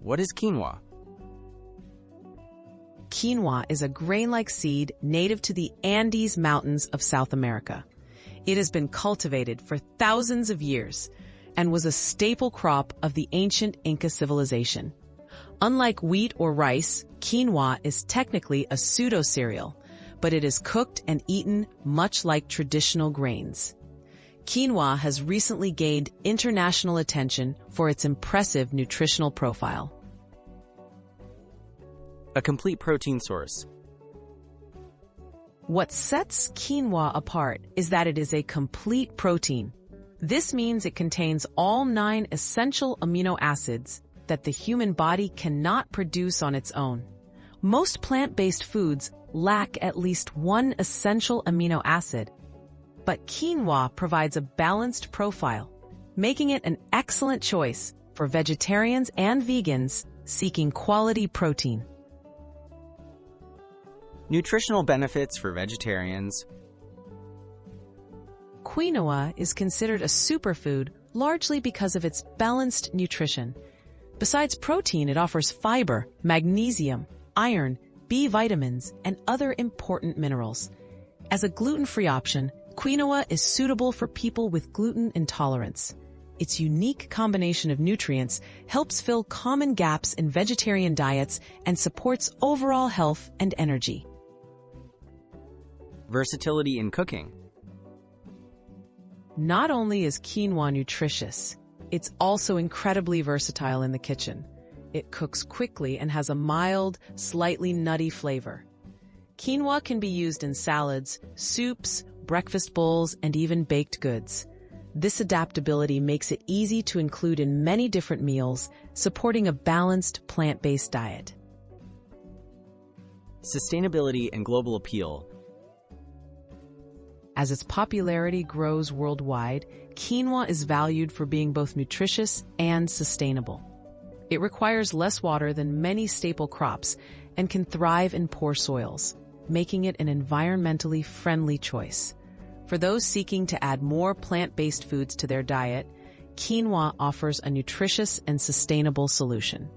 what is quinoa? Quinoa is a grain-like seed native to the Andes Mountains of South America. It has been cultivated for thousands of years and was a staple crop of the ancient Inca civilization. Unlike wheat or rice, quinoa is technically a pseudo-cereal, but it is cooked and eaten much like traditional grains. Quinoa has recently gained international attention for its impressive nutritional profile. A complete protein source. What sets quinoa apart is that it is a complete protein. This means it contains all 9 essential amino acids that the human body cannot produce on its own. Most plant-based foods lack at least one essential amino acid, but quinoa provides a balanced profile, making it an excellent choice for vegetarians and vegans seeking quality protein. Nutritional benefits for vegetarians. Quinoa is considered a superfood largely because of its balanced nutrition. Besides protein, it offers fiber, magnesium, iron, B vitamins, and other important minerals. As a gluten-free option, quinoa is suitable for people with gluten intolerance. Its unique combination of nutrients helps fill common gaps in vegetarian diets and supports overall health and energy. Versatility in cooking. Not only is quinoa nutritious, it's also incredibly versatile in the kitchen. It cooks quickly and has a mild, slightly nutty flavor. Quinoa can be used in salads, soups, breakfast bowls, and even baked goods. This adaptability makes it easy to include in many different meals, supporting a balanced plant-based diet. Sustainability and global appeal. As its popularity grows worldwide, quinoa is valued for being both nutritious and sustainable. It requires less water than many staple crops and can thrive in poor soils, making it an environmentally friendly choice. For those seeking to add more plant-based foods to their diet, quinoa offers a nutritious and sustainable solution.